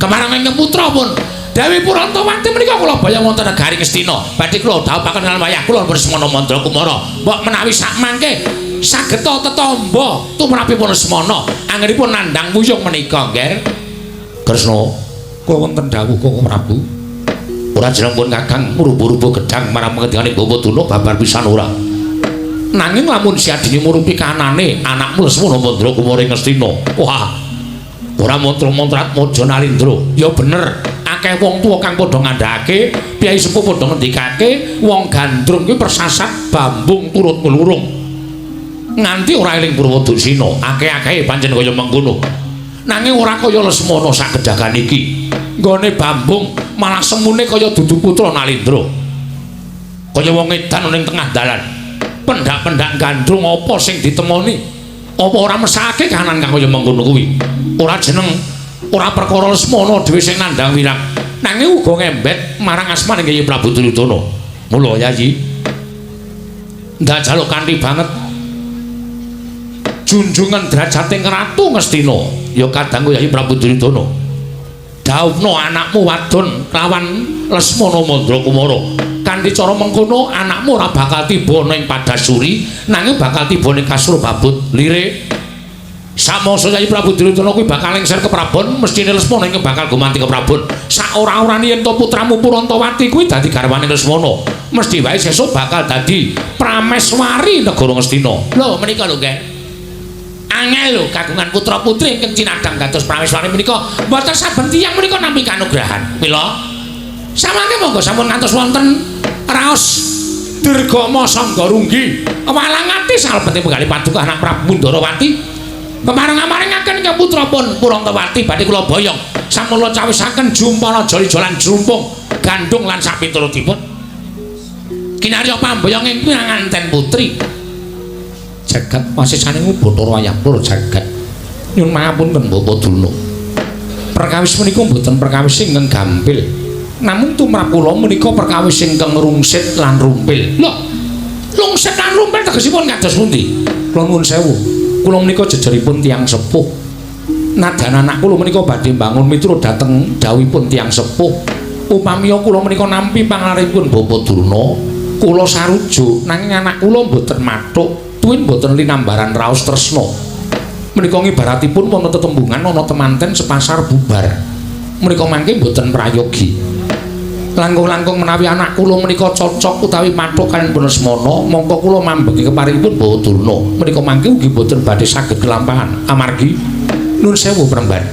kemarang ingkang putra pun Dewi Purantawati menika kula bayang wonten negari Ngastina badhe kula dhawuhaken lan wayah kula Lesmana Mandra Kumara mbok menawi sak mangke saged tetamba tumrapipun Lesmana anggenipun nandhang wuyung menika nggih Kresna kula wonten dawuh kok Prabu ora jeneng pun Kakang murup-murup gedang marang pengendikane Bawaduna babar pisan ora. Nanging lamun siadine murupi kanane anakmu Lesmana Mandra Kumara ing Ngastina. Wah. Ora mantra-mantrat Maja Narendra. Ya bener, akeh wong tuwa kang padha ngandhakake, piyai sepuh padha ngendikake, wong gandrung kuwi persasat bambung turut nglurung. Nganti ora eling Purwadasina, akeh-akehe pancen kaya mengkono. Nanging ora kaya Lesmana sak gedhagan iki. Nggone bambung malah semune kaya dudu putra Narendra. Kaya wong edan ning tengah dalan. Pendak-pendak gandrung apa sing ditemoni? Apa ora mesake kahanan kang kaya mengkono kuwi? Ora jeneng, ora perkara Lesmana dhewe sing nandhang wirang. Nanging uga ngembet marang asmane Kyai Prabu Duryudana. Mula Yayi ndak jaluk kanthi banget junjungan derajating Ratu Ngastina ya kadang Kyai Prabu Duryudana. Dawuhna anakmu wadon lawan Lesmana Mandra Kumara. Kanthi cara mengkono anakmu ora bakal tiba ning Padasuri, nanging bakal tiba ning Kasur Babut Lire. Samangsa Kyai Prabu Duryudana kuwi bakal lengser ke Prabon, mestine Lesmana iki bakal gumanti ke Prabon. Sak ora-orane yen to putramu Purantawati kuwi dadi garwane Lesmana, mesti wae sesuk bakal dadi prameswari negara Ngastina. Lho menika lho nggih. Angel lho kagungan putra-putri ingkang cinadhang dados prameswari menika mboten saben tiyang menika nampi kanugrahan. Mila samangke monggo sampun ngantos wonten raos Dirgama Sanggarunggi walangati salebete penggalih paduka anak Prabu Ndarawati kemareng-marengaken ke putrapun Purantawati badhe kula boyong sampun kula cawisaken jumpana joli-jolan jumpung gandung lan sapiturutipun kinarya pamboyong ing pinanganten putri jagat wasisane Bathara Wayah jagat nyuwun pangapunten Bapak Duna perkawis menika mboten perkawis ingkang gampil namung tumrap kula menika perkawis ingkang rungsit lan rumpil lho rungsit lan rumpil tegesipun kados pundi kula nuwun sewu kula menika jejeripun tiyang sepuh nadan anak kula menika badhe mbangun miturut dhateng dawuhipun tiyang sepuh upami kula menika nampi pangaringipun Bapak Durna kula sarujuk nanging anak kula mboten mathuk tuwin mboten linambaran raos tresna menika ngibaratipun wonten tetembungan ana temanten sepasar bubar menika mangke mboten prayogi langkung-langkung menawi anak kula menika cocok utawi mathuk kaliyan Lesmana mongko kula mambengi keparingipun Bawa Durna menika mangke ugi boten badhe saged kelampahan amargi nuwun sewu Premban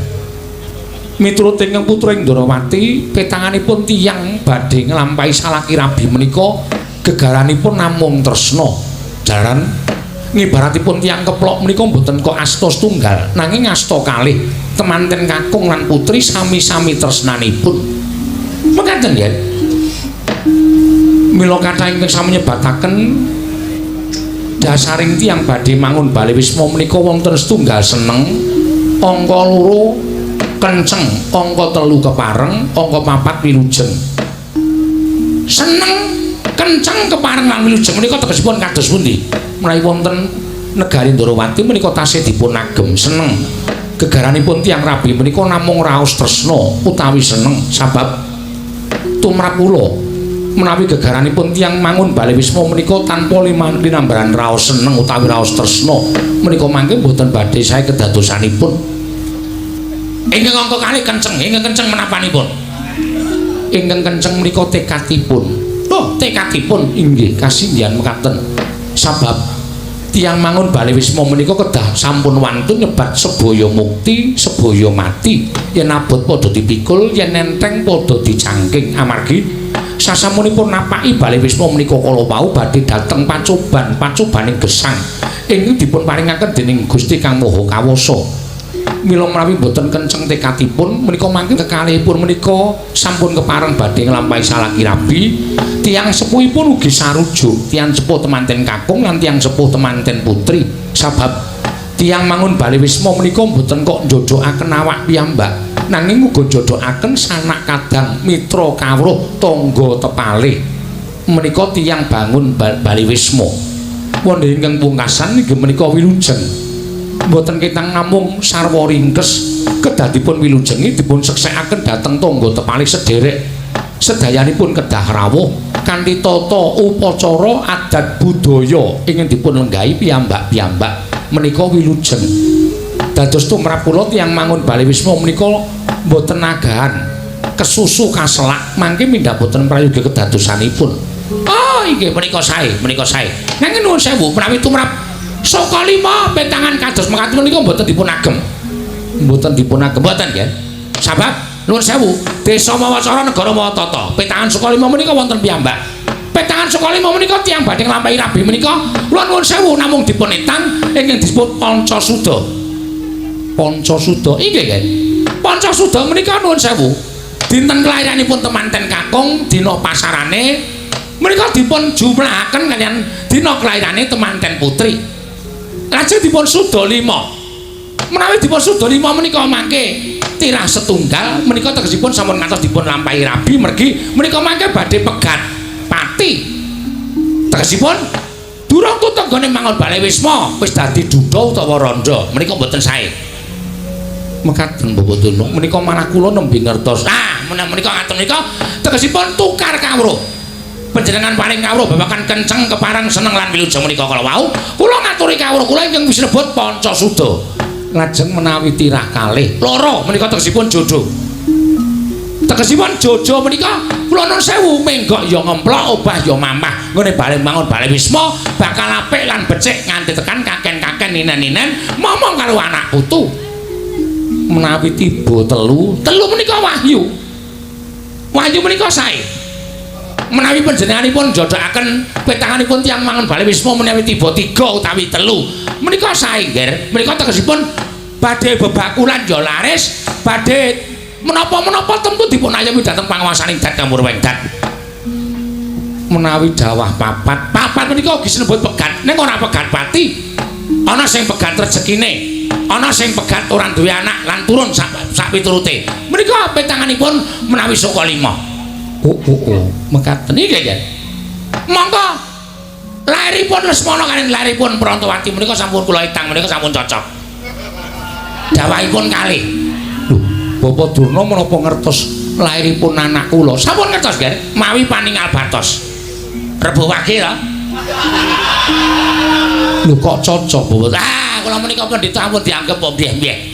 miturut ingkang putra Ndarawati petanganipun tiyang badhe nglampahi salaki rabi menika gegaranipun namung tresna jaran ngibaratipun tiyang keplok menika mboten kok asta setunggal nanging asta kalih temanten kakung lan putri sami-sami tresnanipun mekaten nggih mila kathah ingkang sami nyebataken dasaring tiyang badhe mangun Bali Wisma menika wonten setunggal seneng angka 2 kenceng angka 3 kepareng angka 4 wilujeng seneng kenceng kepareng lan wilujeng menika tegesipun kados pundi menawi wonten negari Ndarawati menika tasih dipun agem seneng gegaranipun tiyang rabi menika namung raos tresna utawi seneng sabab tumrap kula menawi gegaranipun tiyang mangun Bali Wisma menika tanpa linambaran raos seneng utawi raos tresna menika mangke mboten badhe sae kedadosanipun ingkang angka kalih kenceng ingkang kenceng menapanipun ingkang kenceng menika tekadipun. Oh, tekadipun inggih kasinggihan mekaten. Sabab tiyang mangun Bali Wisma menika kedah sampun wantun nyebat sebaya mukti, sebaya mati. Yen abot padha dipikul, yen enteng padha dicangking amargi sasamunipun napaki Bali Wisma menika kala wau badhe dhateng pacobaning gesang ingkang dipun paringaken dening Gusti Kang Maha Kawasa. Mila menawi boten kenceng tekadipun menika mangke kekalihipun menika sampun kepareng badhe nglampahi salaki-rabi. Tiyang sepuhipun ugi sarujuk, tiyang sepuh temanten kakung lan tiyang sepuh temanten putri. Sabab tiyang mangun Bali Wisma menika boten kok njojokaken awak piyambak, nanging uga njojokaken sanak kadang mitra kawruh tangga tepalih. Menika tiyang bangun Bali Wisma. Wonten ingkang pungkasan inggih menika wilujeng. Mboten kitang namung sarwa ringkes kedah dipun wilujengi dipun seksekaken dhateng tangga tepalih sederek sedayanipun kedah rawuh kanthi tata upacara adat budaya ingkang dipun lenggahi piyambak-piyambak menika wilujeng. Dados tumrap kula tiyang mangun Bali Wisma menika mboten agahan kesusu kaselak mangke mindhah boten prayoga kedadosanipun. Oh inggih menika sae. Nanging nuwun sewu menawi tumrap Saka 5 petangan kados mekaten menika mboten dipun agem. Mboten nggih. Sabab nuwun sewu, desa mawa cara negara mawa tata. Petangan saka 5 menika wonten piyambak. Petangan saka 5 menika tiyang badhe nglampahi rabi menika kula nuwun sewu namung dipun etang ingkang disebut Pancasuda. Pancasuda inggih nggih. Pancasuda menika nuwun sewu. Dinten kelairanipun temanten kakung dina pasarane menika dipun jumlahaken kaliyan dina kelairane temanten putri. Lajeng dipun suda 5. Menawi dipun suda 5 menika mangke tirah setunggal menika tegesipun sampun ngantos dipun lampahi rabi mergi menika mangke badhe pegat pati. Tegesipun durung tutunggone mangun Bali Wisma wis dadi duda utawa randha menika mboten sae. Mekaten Bapak Dono menika manah kula nembe ngertos. Menika ngaten menika tegesipun tukar kawruh. Panjenengan paring kawruh babagan kenceng kepareng seneng lan wilujeng menika kala wau kula ngaturi kawruh kula ingkang wis lebet Pancasuda. Lajeng menawi tirah kalih 2 menika tegesipun jojo. Tegesipun jojo menika kula nuwun sewu menggok ya ngemplok obah ya mamah ngene bali mangun Bali Wisma bakal apik lan becik nganti tekan kaken-kaken ninen-ninen momong karo anak putu. Menawi tiba 3 menika wahyu. Wahyu menika sae. Menawi panjenenganipun njodokaken petanganipun tiyang mangun Bali Wisma menawi tiba 3 utawi 3 menika sae nggih menika tegesipun badhe bebakulan ya laris badhe menapa-menapa tentu dipun ayemi dhateng panguwasaning Dat Kamurweng Dat. Menawi dawah papat menika ugi sinebut pegat ning ora pegat pati ana sing pegat rezekine ana sing pegat ora duwe anak lan turun sak piturute menika petanganipun menawi saka 5. Mekaten iki nggih. Monggo lairipun Lesmana kaliyan lairipun Prantawati menika sampun kula itang menika sampun cocok. Dawahipun kalih. Lho, Bapak Durna menapa ngertos lairipun anak kula? Sampun ngertos nggih, mawi paningal batos. Rebo wage to. Lho kok cocok, Bapak? Kula menika pendhita ampun dianggep nggih.